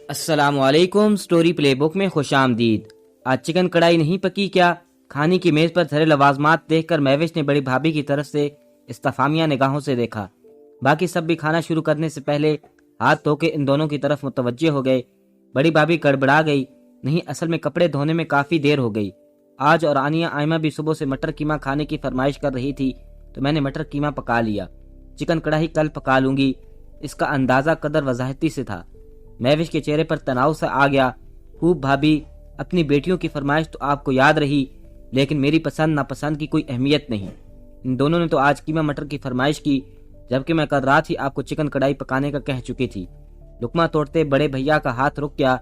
अस्सलाम वालेकुम। Story play book में खुश आमदीद। आज चिकन कढ़ाई नहीं पकी क्या? खाने की मेज पर धरे लवाजमात देखकर महविश ने बड़ी भाभी की तरफ से इस्तफामिया निगाहों से देखा। बाकी सब भी खाना शुरू करने से पहले हाथ धो के इन दोनों की तरफ मुतवज्जे हो गए। बड़ी भाभी गड़बड़ा गई, नहीं असल में कपड़े धोने में काफी देर हो गई। आज और आनिया आयमा भी सुबह से मटर कीमा खाने की फरमाइश कर रही थी तो मैंने मटर कीमा पका लिया। चिकन कढ़ाई कल पका लूंगी, इसका अंदाजा कदर वजाहती से था। महविश के चेहरे पर तनाव सा आ गया। खूब भाभी, अपनी बेटियों की फरमाइश तो आपको याद रही, लेकिन मेरी पसंद नापसंद की कोई अहमियत नहीं। इन दोनों ने तो आज कीमा मटर की फरमाइश की, जबकि मैं कल रात ही आपको चिकन कढ़ाई पकाने का कह चुकी थी। लुकमा तोड़ते बड़े भैया का हाथ रुक गया।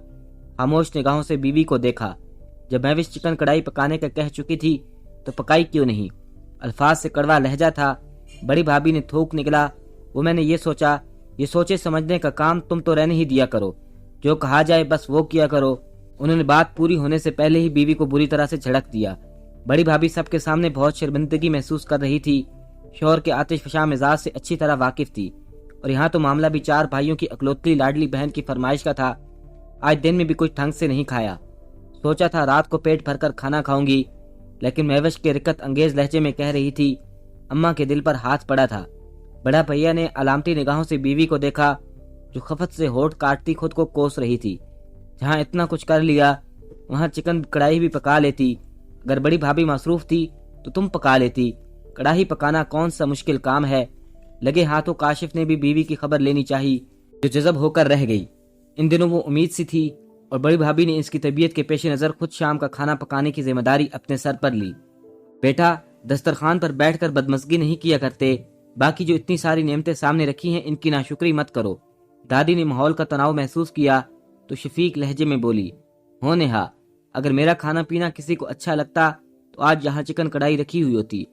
खामोश निगाहों से बीवी को देखा। जब महविश चिकन कढ़ाई पकाने का कह चुकी थी तो पकाई क्यों नहीं? अल्फाज से कड़वा लहजा था। बड़ी भाभी ने थूक निकला, वो मैंने ये सोचा, ये सोचे समझने का काम तुम तो रहने ही दिया करो, जो कहा जाए बस वो किया करो। उन्होंने बात पूरी होने से पहले ही बीवी को बुरी तरह से झड़क दिया। बड़ी भाभी सबके सामने बहुत शर्मिंदगी महसूस कर रही थी। शौहर के आतिशफशा मिजाज से अच्छी तरह वाकिफ थी, और यहाँ तो मामला भी चार भाइयों की अकलौती लाडली बहन की फरमाइश का था। आज दिन में भी कुछ ढंग से नहीं खाया। सोचा था रात को पेट भरकर खाना खाऊंगी, लेकिन महविश के रिक्कत अंगेज लहजे में कह रही थी। अम्मा के दिल पर हाथ पड़ा था। बड़ा भैया ने अलामती निगाहों से बीवी को देखा, जो खफत से होठ काटती खुद को कोस रही थी। जहां इतना कुछ कर लिया वहां चिकन कढ़ाई भी पका लेती। अगर बड़ी भाभी मसरूफ थी तो तुम पका लेती। कढ़ाई पकाना कौन सा मुश्किल काम है। लगे हाथों काशिफ ने भी बीवी की खबर लेनी चाहिए, जो जज़ब होकर रह गई। इन दिनों वो उम्मीद सी थी, और बड़ी भाभी ने इसकी तबीयत के पेश नजर खुद शाम का खाना पकाने की जिम्मेदारी अपने सर पर ली। बेटा, दस्तरखान पर बैठकर बदमज़गी नहीं किया करते। बाकी जो इतनी सारी नेमतें सामने रखी हैं, इनकी नाशुक्री मत करो। दादी ने माहौल का तनाव महसूस किया तो शफीक लहजे में बोली, हो नेहा, अगर मेरा खाना पीना किसी को अच्छा लगता तो आज यहाँ चिकन कढ़ाई रखी हुई होती।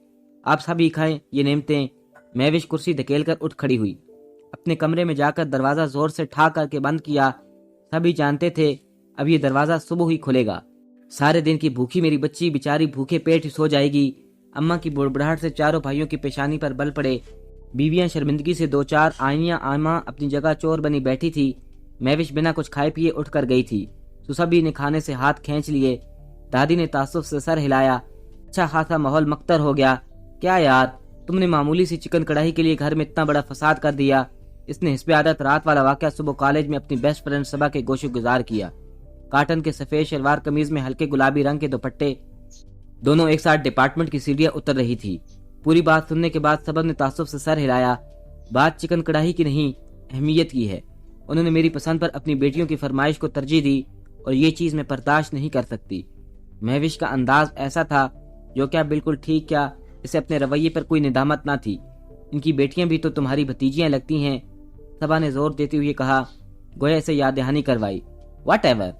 आप सभी खाएं ये नेमतें। महविश कुर्सी धकेलकर उठ खड़ी हुई। अपने कमरे में जाकर दरवाजा जोर से ठा करके बंद किया। सभी जानते थे अब ये दरवाजा सुबह ही खुलेगा। सारे दिन की भूखी मेरी बच्ची बेचारी भूखे पेट ही सो जाएगी। अम्मा की बुड़बुड़ाहट से चारों भाइयों की पेशानी पर बल पड़े। बीवियां शर्मिंदगी से दो चार आइयां आमा अपनी जगह चोर बनी बैठी थी। महविश बिना कुछ खाए पिए उठ कर गई थी तो सभी ने खाने से हाथ खींच लिए। दादी ने तासुफ से सर हिलाया। अच्छा खासा माहौल मख्तर हो गया। क्या यार, तुमने मामूली सी चिकन कढ़ाई के लिए घर में इतना बड़ा फसाद कर दिया। इसने हिस्बे आदत रात वाला वाकया सुबह कॉलेज में अपनी बेस्ट फ्रेंड सबा के गोशो गुजार किया। काटन के सफेद शलवार कमीज में हल्के गुलाबी रंग के दुपट्टे, दोनों एक साथ डिपार्टमेंट की सीढ़ियां उतर रही थी। पूरी बात सुनने के बाद सबब ने तासुफ से सर हिलाया। बात चिकन कढ़ाई की नहीं, अहमियत की है। उन्होंने मेरी पसंद पर अपनी बेटियों की फरमाइश को तरजीह दी, और ये चीज मैं बर्दाश्त नहीं कर सकती। महविश का अंदाज ऐसा था, जो क्या बिल्कुल ठीक, क्या इसे अपने रवैये पर कोई निदामत ना थी। इनकी बेटियां भी तो तुम्हारी भतीजियां लगती हैं। सबा ने जोर देते हुए कहा, गोया इसे याद दहानी करवाई। What ever.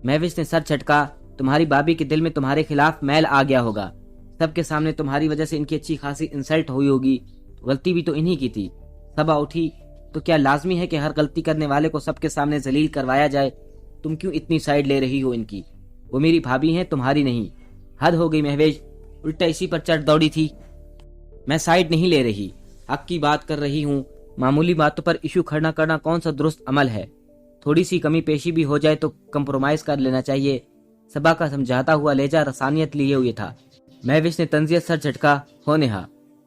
महविश ने सर झटका। तुम्हारी भाभी के दिल में तुम्हारे खिलाफ मैल आ गया होगा। सबके सामने तुम्हारी वजह से इनकी अच्छी खासी इंसल्ट हुई होगी। गलती भी तो इन्हीं की थी। सबा उठी, तो क्या लाजमी है कि हर गलती करने वाले को सबके सामने जलील करवाया जाए? तुम क्यों इतनी साइड ले रही हो इनकी? वो मेरी भाभी हैं, तुम्हारी नहीं। हद हो गई महविश, उल्टा इसी पर चढ़ दौड़ी थी। मैं साइड नहीं ले रही, हक की बात कर रही हूँ। मामूली बातों पर इशू खड़ा करना कौन सा दुरुस्त अमल है? थोड़ी सी कमी पेशी भी हो जाए तो कंप्रोमाइज कर लेना चाहिए। सबा का समझाता हुआ लहजा रसानियत लिए हुए था। महविश ने तंजियत सर झटका। हो नेहा,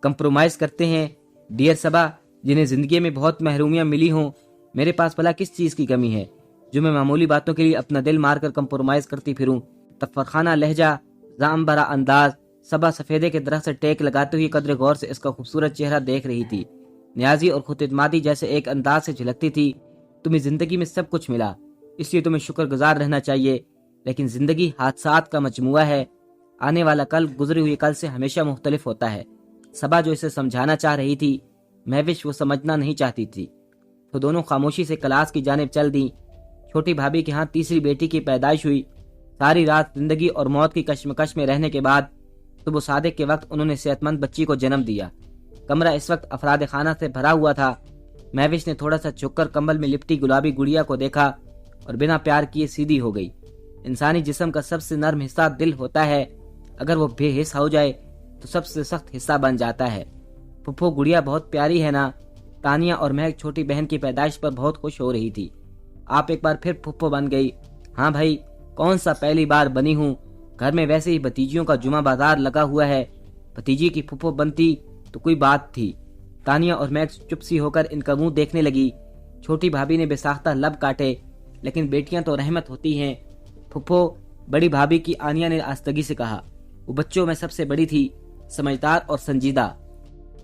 कंप्रोमाइज करते हैं। डियर सबा, जिन्हें जिंदगी में बहुत महरूमियां मिली हों, मेरे पास भला किस चीज की कमी है जो मैं मामूली बातों के लिए अपना दिल मारकर कंप्रोमाइज करती फिरूं? तफरखाना लहजा, जाम भरा अंदाज। सबा सफेदे के दरख्त से टेक लगाते हुए कदर गौर से इसका खूबसूरत चेहरा देख रही थी। न्याजी और खुदमादी जैसे एक अंदाज से झलकती थी। तुम्हें जिंदगी में सब कुछ मिला, इसलिए तुम्हें शुक्रगुजार रहना चाहिए, लेकिन जिंदगी हादसात का मजमुआ है। आने वाला कल गुजरे हुए कल से हमेशा मुख्तलिफ होता है। सबा जो इसे समझाना चाह रही थी, महविश वो समझना नहीं चाहती थी, तो दोनों खामोशी से क्लास की जानिब चल दी। छोटी भाभी के यहाँ तीसरी बेटी की पैदाइश हुई। सारी रात जिंदगी और मौत की कश्मकश में रहने के बाद सुबह सादिक के वक्त उन्होंने सेहतमंद बच्ची को जन्म दिया। कमरा इस वक्त अफराद खाना से भरा हुआ था। महविश ने थोड़ा सा झुककर कंबल में लिपटी गुलाबी गुड़िया को देखा और बिना प्यार किए सीधी हो गई। इंसानी जिस्म का सबसे नर्म हिस्सा दिल होता है। अगर वो बेहिस हो जाए तो सबसे सख्त हिस्सा बन जाता है। फुफ्फो गुड़िया बहुत प्यारी है ना? तानिया और महक छोटी बहन की पैदाइश पर बहुत खुश हो रही थी। आप एक बार फिर फुफ्फो बन गई। हाँ भाई, कौन सा पहली बार बनी हूँ, घर में वैसे ही भतीजियों का जुमा बाजार लगा हुआ है, भतीजी की फुफ्फो बनती तो कोई बात थी। तानिया और मैक्स चुप सी होकर इनका मुंह देखने लगी। छोटी भाभी ने बेसाख्ता लब काटे, लेकिन बेटियां तो रहमत होती हैं। फुफ्फो, बड़ी भाभी की आनिया ने आस्तगी से कहा। वो बच्चों में सबसे बड़ी थी, समझदार और संजीदा।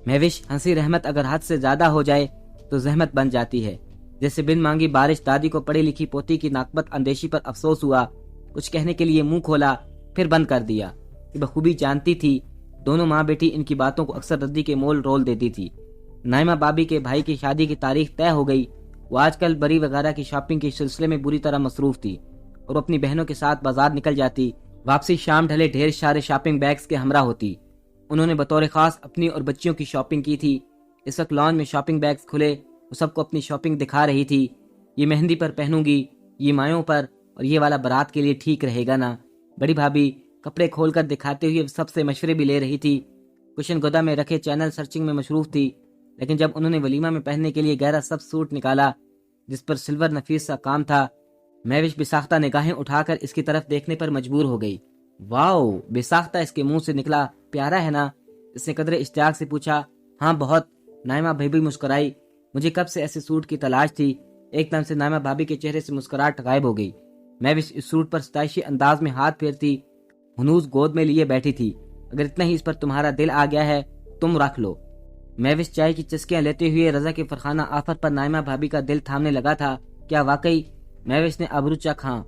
महविश, हंसी रहमत अगर हद से ज्यादा हो जाए तो जहमत बन जाती है। जैसे बिन मांगी बारिश। दादी को पढ़ी लिखी पोती की नाकबत अंदेशी पर अफसोस हुआ। कुछ कहने के लिए मुंह खोला, फिर बंद कर दिया। ये बखूबी जानती थी दोनों माँ बेटी इनकी बातों को अक्सर रद्दी के मोल रोल देती थी। नाइमा भाभी के भाई की शादी की तारीख तय हो गई। वो आजकल बरी वगैरह की शॉपिंग के सिलसिले में बुरी तरह मसरूफ थी और अपनी बहनों के साथ बाजार निकल जाती। वापसी शाम ढले ढेर सारे शॉपिंग बैग्स के हमरा होती। उन्होंने बतौर खास अपनी और बच्चियों की शॉपिंग की थी। इस वक्त लॉन में शॉपिंग बैग्स खुले, वो सबको अपनी शॉपिंग दिखा रही थी। ये मेहंदी पर पहनूंगी, ये मायों पर, और ये वाला बारात के लिए ठीक रहेगा ना। बड़ी भाभी कपड़े खोलकर दिखाते हुए सबसे मशवरे भी ले रही थी। कुशन गोदा में रखे चैनल सर्चिंग में मशरूफ थी, लेकिन जब उन्होंने वलीमा में पहनने के लिए गहरा सब सूट निकाला जिस पर सिल्वर नफीस सा काम था, महविश बेसाख्ता निगाहें उठाकर इसकी तरफ देखने पर मजबूर हो गई। वाओ, बेसाख्ता इसके मुंह से निकला, प्यारा है ना? इसने कदरे इश्तियाक से पूछा। हाँ बहुत। नाइमा भाभी मुस्कुराई। मुझे कब से ऐसे सूट की तलाश थी। एकदम से नाइमा भाभी के चेहरे से मुस्कुराहट गायब हो गई। महविश इस सूट पर सताइशी अंदाज में हाथ फेरती हुनूस गोद में लिए बैठी थी। अगर इतना ही इस पर तुम्हारा दिल आ गया है, तुम रख लो। महविश चाय की चस्कियां लेते हुए रजा के फरखाना आफत पर नाइमा भाभी का दिल थामने लगा था। क्या वाकई? महविश ने आबरू चखा।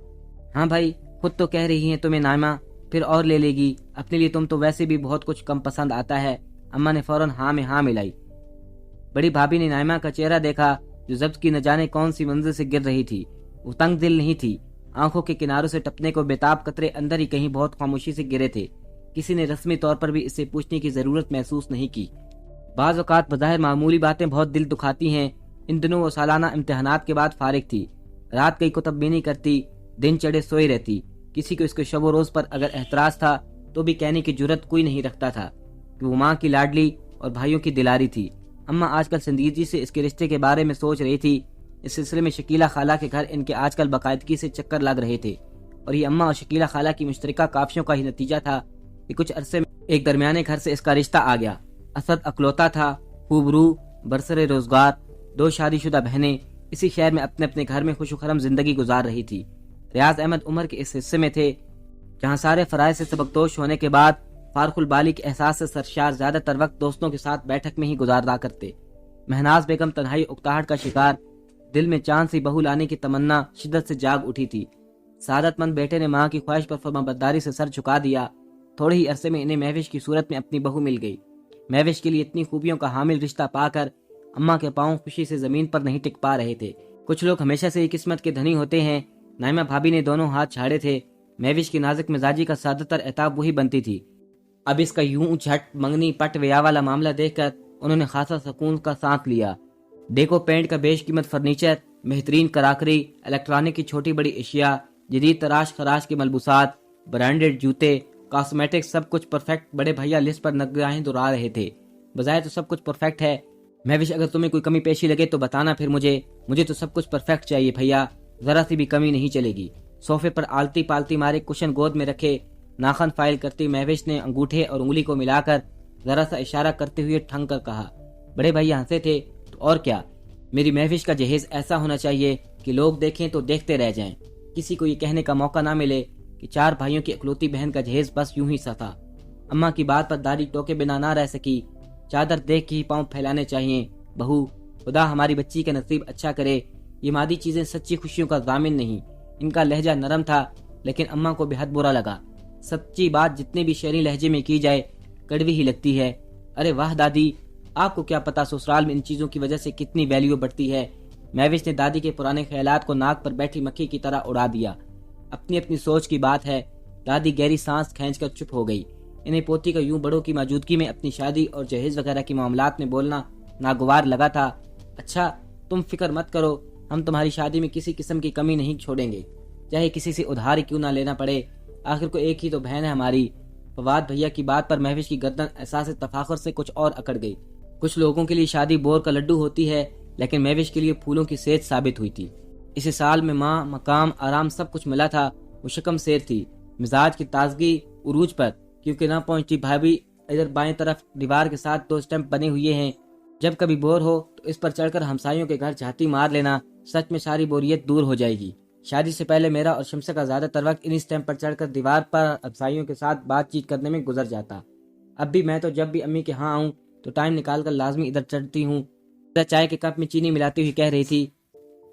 हाँ भाई, खुद तो कह रही हैं तुम्हें नाइमा, फिर और ले लेगी। अपने लिए तुम तो वैसे भी बहुत कुछ कम पसंद आता है। अम्मा ने फौरन हाँ में हाँ मिलाई। बड़ी भाभी ने नाइमा का चेहरा देखा जो जब्त की न जाने कौन सी मंजिल से गिर रही थी। वो तंग दिल नहीं थी। आंखों के किनारों से टपने को बेताब कतरे अंदर ही कहीं बहुत खामोशी से गिरे थे। किसी ने रस्मी तौर पर भी इससे पूछने की जरूरत महसूस नहीं की। बाज़ औक़ात बज़ाहिर मामूली बातें बहुत दिल दुखाती हैं। इन दिनों वो सालाना इम्तिहानात के बाद फारिग थी। रात कई कुतुबबीनी करती, दिन चढ़े सोई रहती। किसी को इसके शब रोज पर अगर एहतराज था तो भी कहने की जुर्रत कोई नहीं रखता था कि वो माँ की लाडली और भाइयों की दिलारी थी। अम्मा आजकल संजीदगी से इसके रिश्ते के बारे में सोच रही थी। इस सिलसिले में शकीला खाला के घर इनके आजकल बाकायदगी से चक्कर लग रहे थे, और ये अम्मा और शकीला खाला की मुश्तरका काफियों का ही नतीजा था कि कुछ अरसे में एक दरमियाने घर से इसका रिश्ता आ गया। असद अकलौता था, खूबरू, बरसरे रोजगार, 2 शादीशुदा बहनें इसी शहर में अपने अपने घर में खुशखरम जिंदगी गुजार रही थी। रियाज अहमद उम्र के इस हिस्से में थे जहाँ सारे फराइज से सबकदोश होने के बाद फारकुल बाली के एहसास से सरशार ज्यादातर वक्त दोस्तों के साथ बैठक में ही गुजारा करते। महनाज बेगम तन्हाई उकताहट का शिकार, दिल में चांद सी बहू लाने की तमन्ना शिद्दत से जाग उठी थी। सादतमंद बेटे ने माँ की ख्वाहिश पर फरमाबरदारी से सर झुका दिया। थोड़े ही अरसे में इन्हें महविश की सूरत में अपनी बहू मिल गई। महविश के लिए इतनी खूबियों का हामिल रिश्ता पाकर अम्मा के पांव खुशी से जमीन पर नहीं टिक पा रहे थे। कुछ लोग हमेशा से ही किस्मत के धनी होते हैं। नाइमा भाभी ने दोनों हाथ छाड़े थे। महविश की नाजुक मिजाजी का ज्यादातर एताब वही बनती थी। अब इसका यूं झट मंगनी पट व्या वाला मामला देखकर उन्होंने खासा सुकून का सांस लिया। डेको पेंट का बेशकीमत फर्नीचर, बेहतरीन कराकरी, इलेक्ट्रॉनिक की छोटी बड़ी अशिया, जदीद तराश खराश के मलबूसात, ब्रांडेड जूते, कॉस्मेटिक, सब कुछ परफेक्ट। बड़े भैया लिस्ट पर नगाहें दुरा रहे थे। बजाय तो सब कुछ परफेक्ट है। महविश, अगर तुम्हें कोई कमी पेशी लगे तो बताना फिर मुझे तो सब कुछ परफेक्ट चाहिए भैया, जरा सी भी कमी नहीं चलेगी। सोफे पर आलती पालती मारे कुशन गोद में रखे नाखन फाइल करती महविश ने अंगूठे और उंगली को मिलाकर जरा सा इशारा करते हुए ठंग कर कहा। बड़े भैया हंसे थे। तो और क्या, मेरी महविश का जहेज ऐसा होना चाहिए कि लोग देखें तो देखते रह जाएं। किसी को ये कहने का मौका ना मिले कि 4 भाइयों की इकलौती बहन का जहेज बस यूं ही सा था। अम्मा की बात पर दादी टोके बिना ना रह सकी। चादर देख के ही पांव फैलाने चाहिए। बहू, खुदा हमारी बच्ची का नसीब अच्छा करे। ये मादी चीजें सच्ची खुशियों का जामिन नहीं। इनका लहजा नरम था, लेकिन अम्मा को बेहद बुरा लगा। सच्ची बात जितने भी शहरी लहजे में की जाए कड़वी ही लगती है। अरे वाह दादी, आपको क्या पता ससुराल में इन चीजों की वजह से कितनी वैल्यू बढ़ती है। महविश ने दादी के पुराने ख्यालात को नाक पर बैठी मक्खी की तरह उड़ा दिया। अपनी अपनी सोच की बात है। दादी गहरी सांस खींचकर चुप हो गई। इन्हें पोती का यूं बड़ों की मौजूदगी में अपनी शादी और जहेज वगैरह की मामलात में बोलना नागवार लगा था। अच्छा, तुम फिक्र मत करो, हम तुम्हारी शादी में किसी किस्म की कमी नहीं छोड़ेंगे, चाहे किसी से उधार क्यों ना लेना पड़े। आखिर को एक ही तो बहन है हमारी। फवाद भैया की बात पर महविश की गर्दन एहसास तफाखुर से कुछ और अकड़ गई। कुछ लोगों के लिए शादी बोर का लड्डू होती है, लेकिन महविश के लिए फूलों की सेज साबित हुई थी। اسے سال میں ماں، مقام، آرام سب کچھ ملا تھا۔ وہ شکم سیر تھی، مزاج کی تازگی عروج پر، کیونکہ نہ پہنچتی بھابھی ادھر بائیں طرف دیوار کے ساتھ 2 اسٹمپ بنے ہوئے ہیں۔ جب کبھی بور ہو تو اس پر چڑھ کر ہمسایوں کے گھر جھاتی مار لینا، سچ میں ساری بوریت دور ہو جائے گی۔ شادی سے پہلے میرا اور شمسہ کا زیادہ تر وقت انہی اسٹمپ پر چڑھ کر دیوار پر ہمسایوں کے ساتھ بات چیت کرنے میں گزر جاتا۔ اب بھی میں تو جب بھی امی کے ہاں آؤں تو ٹائم نکال کر لازمی ادھر چڑھتی ہوں۔ چائے کے کپ میں چینی ملاتی ہوئی کہہ رہی تھی،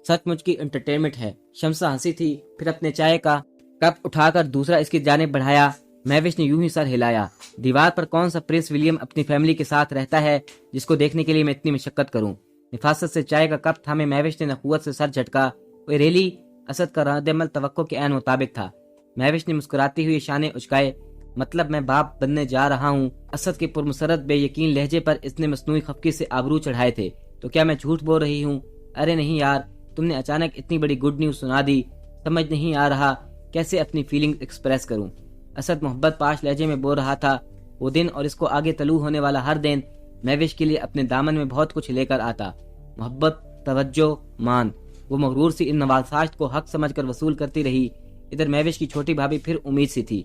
سچ مجھ کی انٹرٹینمنٹ ہے۔ شمسہ ہنسی تھی، پھر اپنے چائے کا کپ اٹھا کر دوسرا اس کی جانب بڑھایا۔ مہوش نے یوں ہی سر ہلایا۔ دیوار پر کون سا پرنس ولیم اپنی فیملی کے ساتھ رہتا ہے جس کو دیکھنے کے لیے میں اتنی مشقت کروں؟ نفاست سے چائے کا کپ تھامے مہوش نے نخوت سے سر جھٹکا۔ وہ ریلی اسد کا رد عمل توقع کے عین مطابق تھا۔ مہوش نے مسکراتے ہوئے شانے اچکائے، مطلب میں باپ بننے جا رہا ہوں؟ اسد کے پرمسرت بے یقین لہجے پر اس نے مصنوعی خفگی سے آبرو چڑھائے تھے۔ تو کیا میں جھوٹ بول رہی ہوں؟ ارے نہیں یار، تم نے اچانک اتنی بڑی گڈ نیوز سنا دی، سمجھ نہیں آ رہا کیسے اپنی فیلنگ ایکسپریس کروں۔ اسد محبت پاش لہجے میں بول رہا تھا۔ وہ دن اور اس کو آگے طلوع ہونے والا ہر دن مہوش کے لیے اپنے دامن میں بہت کچھ لے کر آتا۔ محبت، توجہ، مان۔ وہ مغرور سی ان نوازشات کو حق سمجھ کر وصول کرتی رہی۔ ادھر مہوش کی چھوٹی بھابھی پھر امید سی تھی۔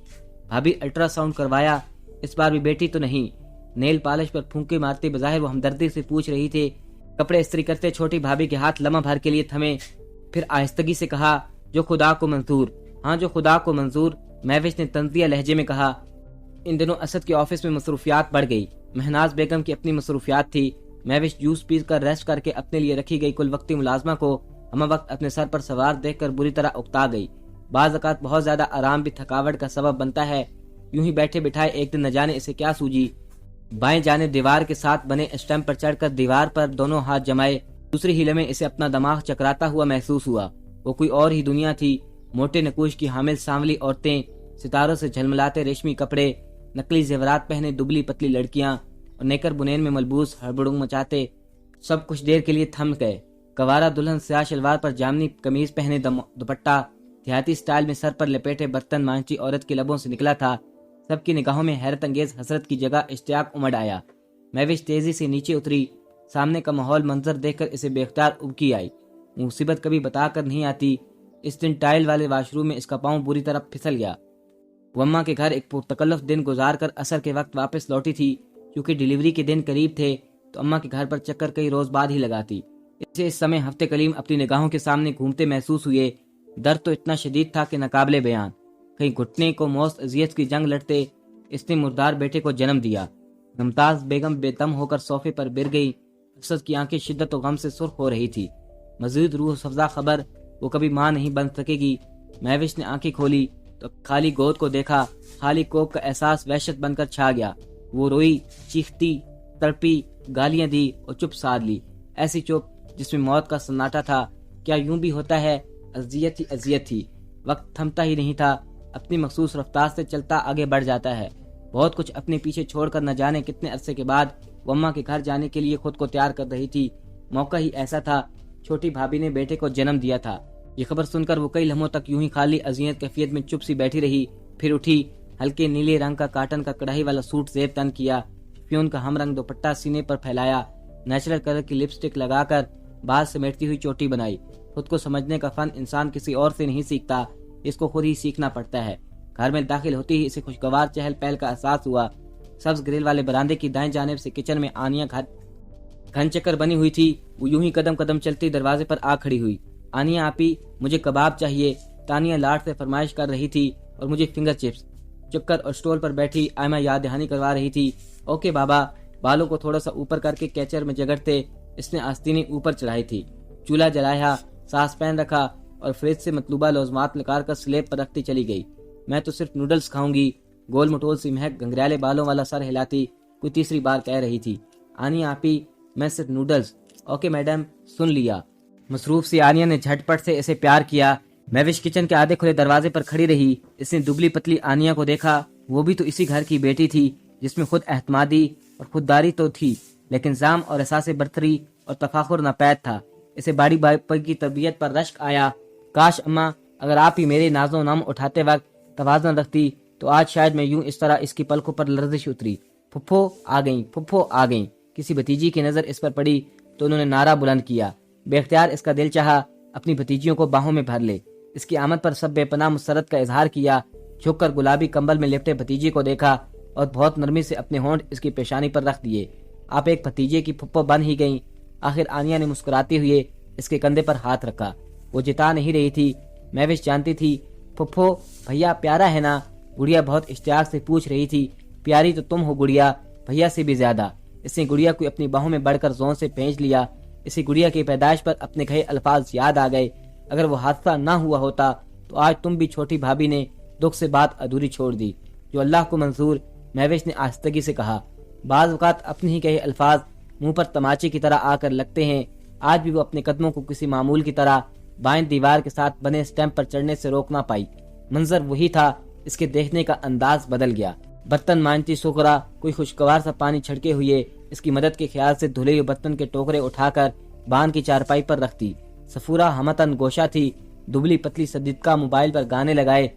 بھابھی الٹرا ساؤنڈ کروایا؟ اس بار بھی بیٹی تو نہیں؟ نیل پالش پر پھونکے مارتے بظاہر وہ ہمدردی سے پوچھ رہی تھی۔ کپڑے استری کرتے چھوٹی بھابھی کے ہاتھ لمحہ بھر کے لیے تھمے، پھر آہستگی سے کہا، جو خدا کو منظور۔ ہاں، جو خدا کو منظور، مہوش نے تنزیہ لہجے میں کہا۔ ان دنوں اسد کے آفس میں مصروفیات بڑھ گئی۔ مہناز بیگم کی اپنی مصروفیات تھی۔ مہوش جوس پی کر ریسٹ کر کے اپنے لیے رکھی گئی کل وقتی ملازمہ کو ہمہ وقت اپنے سر پر سوار دیکھ کر بری طرح اکتا گئی۔ بعض اوقات بہت زیادہ آرام بھی تھکاوٹ کا سبب بنتا ہے۔ یوں ہی بیٹھے بٹھائے ایک دن نہ جانے اسے کیا سوجی، بائیں جانب دیوار کے ساتھ بنے اسٹمپ پر چڑھ کر دیوار پر دونوں ہاتھ جمائے۔ دوسری ہی لمحے اسے اپنا دماغ چکراتا ہوا محسوس ہوا۔ وہ کوئی اور ہی دنیا تھی۔ موٹے نکوش کی حامل سانولی عورتیں، ستاروں سے جھلملاتے ریشمی کپڑے، نقلی زیورات پہنے دبلی پتلی لڑکیاں اور نیکر بنین میں ملبوس ہڑبڑنگ مچاتے، سب کچھ دیر کے لیے تھم گئے۔ کوارا دلہن سیاہ شلوار پر جامنی قمیض پہنے دوپٹہ دیہاتی سٹائل میں سر پر لپیٹے برتن مانچی عورت کے لبوں سے نکلا تھا۔ سب کی نگاہوں میں حیرت انگیز حسرت کی جگہ اشتیاق امڑ آیا۔ مہوش تیزی سے نیچے اتری۔ سامنے کا ماحول منظر دیکھ کر اسے بے اختیار ابکی آئی۔ مصیبت کبھی بتا کر نہیں آتی۔ اس دن ٹائل والے واش روم میں اس کا پاؤں بری طرح پھسل گیا۔ وہ اماں کے گھر ایک پرتکلف دن گزار کر عصر کے وقت واپس لوٹی تھی۔ کیونکہ ڈیلیوری کے دن قریب تھے تو اماں کے گھر پر چکر کئی روز بعد ہی لگاتی۔ اسے اس سمے ہفتے کلیم اپنی نگاہوں کے سامنے گھومتے محسوس ہوئے۔ درد تو اتنا شدید تھا کہ ناقابل بیان۔ کہیں گھٹنے کو موت اذیت کی جنگ لڑتے اس نے مردار بیٹے کو جنم دیا۔ ممتاز بیگم بے دم ہو کر صوفے پر گر گئی۔ اسد کی آنکھیں شدت و غم سے سرخ ہو رہی تھی۔ مزید روح افزا خبر، وہ کبھی ماں نہیں بن سکے گی۔ مہوش نے آنکھیں کھولی تو خالی گود کو دیکھا۔ خالی کوک کا احساس وحشت بن کر چھا گیا۔ وہ روئی، چیختی، تڑپی، گالیاں دی اور چپ ساد لی۔ ایسی چپ جس میں موت کا سناٹا تھا۔ کیا یوں بھی ہوتا ہے؟ اذیت ہی اذیت تھی۔ وقت تھمتا ہی نہیں تھا، اپنی مخصوص رفتار سے چلتا آگے بڑھ جاتا ہے۔ بہت کچھ اپنے پیچھے چھوڑ کر نہ جانے کتنے عرصے کے بعد وہ اماں کے گھر جانے کے لیے خود کو تیار کر رہی تھی۔ موقع ہی ایسا تھا، چھوٹی بھابھی نے بیٹے کو جنم دیا تھا۔ یہ خبر سن کر وہ کئی لمحوں تک یوں ہی خالی اذیت کیفیت میں چپ سی بیٹھی رہی۔ پھر اٹھی، ہلکے نیلے رنگ کا کاٹن کا کڑاہی والا سوٹ زیب تن کیا، پیون کا ہم رنگ دوپٹہ سینے پر پھیلایا، نیچرل کلر کی لپسٹک لگا کر بال سمیٹتی ہوئی چوٹی بنائی۔ خود کو سمجھنے کا فن انسان کسی اور سے نہیں سیکھتا، اس کو خود ہی سیکھنا پڑتا ہے۔ گھر میں داخل ہوتی ہی اسے خوشگوار چہل پہل کا احساس ہوا۔ سبز گریل والے برآمدے کی دائیں جانب سے کچن میں آنیا گھن چکر بنی ہوئی تھی۔ وہ یوں ہی قدم قدم چلتی دروازے پر آ کھڑی ہوئی۔ آنیا آپی، مجھے کباب چاہیے، تانیہ لاڈ سے فرمائش کر رہی تھی، اور مجھے فنگر چپس۔ چکر اور سٹول پر بیٹھی آئمہ یاد دہانی کروا رہی تھی۔ اوکے بابا۔ بالوں کو تھوڑا سا اوپر کر کے کیچر میں جگڑتے اس نے آستینی اوپر چڑھائی تھی، چولہا جلایا، ساس پین رکھا اور فریج سے مطلوبہ لوزمات نکال کر سلیب پر رکھتی چلی گئی۔ میں تو صرف نوڈلز کھاؤں گی، گول مٹول سی مہک گنگریالے بالوں والا سر ہلاتی کوئی تیسری بار کہہ رہی تھی۔ آنیا آپی، میں صرف نوڈلز۔ اوکے میڈم، سن لیا۔ مصروف سی آنیا نے جھٹ پٹ سے اسے پیار کیا۔ مہوش کچن کے آدھے کھلے دروازے پر کھڑی رہی۔ اس نے دبلی پتلی آنیا کو دیکھا۔ وہ بھی تو اسی گھر کی بیٹی تھی جس میں خود اعتمادی اور خودداری تو تھی، لیکن ظام اور احساس برتری اور تفاخر ناپید تھا۔ اسے باری بائی کی طبیعت پر رشک آیا۔ کاش اماں، اگر آپ ہی میرے ناز و نام اٹھاتے وقت توازن رکھتی تو آج شاید میں یوں اس طرح اس کی پلکوں پر لرزش اتری۔ پھپھو آ گئیں، پھپھو آ گئیں۔ کسی بھتیجی کی نظر اس پر پڑی تو انہوں نے نعرہ بلند کیا۔ بے اختیار اس کا دل چاہا اپنی بھتیجیوں کو باہوں میں بھر لے۔ اس کی آمد پر سب بے پناہ مسرت کا اظہار کیا۔ جھک کر گلابی کمبل میں لپٹے بھتیجے کو دیکھا اور بہت نرمی سے اپنے ہونٹ اس کی پیشانی پر رکھ دیے۔ آپ ایک بھتیجے کی پھپھو بن ہی گئیں۔ آخر آنیا نے مسکراتے ہوئے اس کے کندھے پر ہاتھ رکھا۔ وہ جتا نہیں رہی تھی۔ مہوش جانتی تھی پھپھو بھیا پیارا ہے نا؟ گڑیا بہت اشتیاق سے پوچھ رہی تھی۔ پیاری تو تم ہو گڑیا، بھیا سے بھی زیادہ۔ اس نے گڑیا کو اپنی باہوں میں بڑھ کر زون سے پھینچ لیا۔ اسے گڑیا کی پیدائش پر اپنے کہے الفاظ یاد آ گئے۔ اگر وہ حادثہ نہ ہوا ہوتا تو آج تم بھی چھوٹی بھابھی نے دکھ سے بات ادھوری چھوڑ دی۔ جو اللہ کو منظور، مہوش نے آہستگی سے کہا۔ بعض اوقات اپنے ہی کہے الفاظ منہ پر تماچے کی طرح آ کر لگتے ہیں۔ آج بھی وہ اپنے قدموں کو کسی معمول کی طرح بائیں دیوار کے ساتھ بنے سٹیمپ پر چڑھنے سے روک نہ پائی۔ منظر وہی تھا، اس کے دیکھنے کا انداز بدل گیا۔ برتن مانجتی سغرا کوئی خوشگوار سا پانی چھڑکے ہوئے اس کی مدد کے خیال سے دھلے ہوئے برتن کے ٹوکرے اٹھا کر بان کی چارپائی پر رکھتی۔ سفورہ ہمتن گوشہ تھی، دبلی پتلی صدیقہ موبائل پر گانے لگائے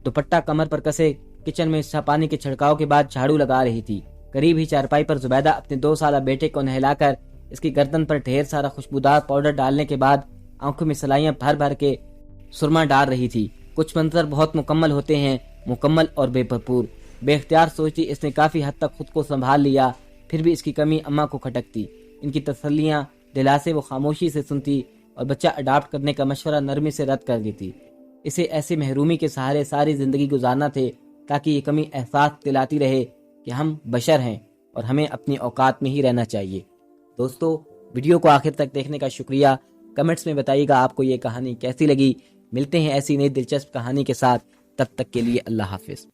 دوپٹہ کمر پر کسے کچن میں پانی کے چھڑکاؤ کے بعد جھاڑو لگا رہی تھی۔ قریب ہی چارپائی پر زبیدہ اپنے 2 سالہ بیٹے کو نہلا کر اس کی گردن پر ڈھیر سارا خوشبودار پاؤڈر ڈالنے کے بعد آنکھوں میں سلائیاں بھر بھر کے سرما ڈال رہی تھی۔ کچھ منظر بہت مکمل ہوتے ہیں، مکمل اور بے بھرپور۔ بے اختیار سوچتی اس نے کافی حد تک خود کو سنبھال لیا، پھر بھی اس کی کمی اماں کو کھٹکتی۔ ان کی تسلیاں دلاسے وہ خاموشی سے سنتی اور بچہ اڈاپٹ کرنے کا مشورہ نرمی سے رد کر دیتی۔ اسے ایسے محرومی کے سہارے ساری زندگی گزارنا تھے تاکہ یہ کمی احساس دلاتی رہے کہ ہم بشر ہیں اور ہمیں اپنی اوقات میں ہی رہنا چاہیے۔ دوستو، ویڈیو کو آخر تک دیکھنے کا شکریہ۔ کمنٹس میں بتائیے گا آپ کو یہ کہانی کیسی لگی۔ ملتے ہیں ایسی نئی دلچسپ کہانی کے ساتھ، تب تک کے لیے اللہ حافظ۔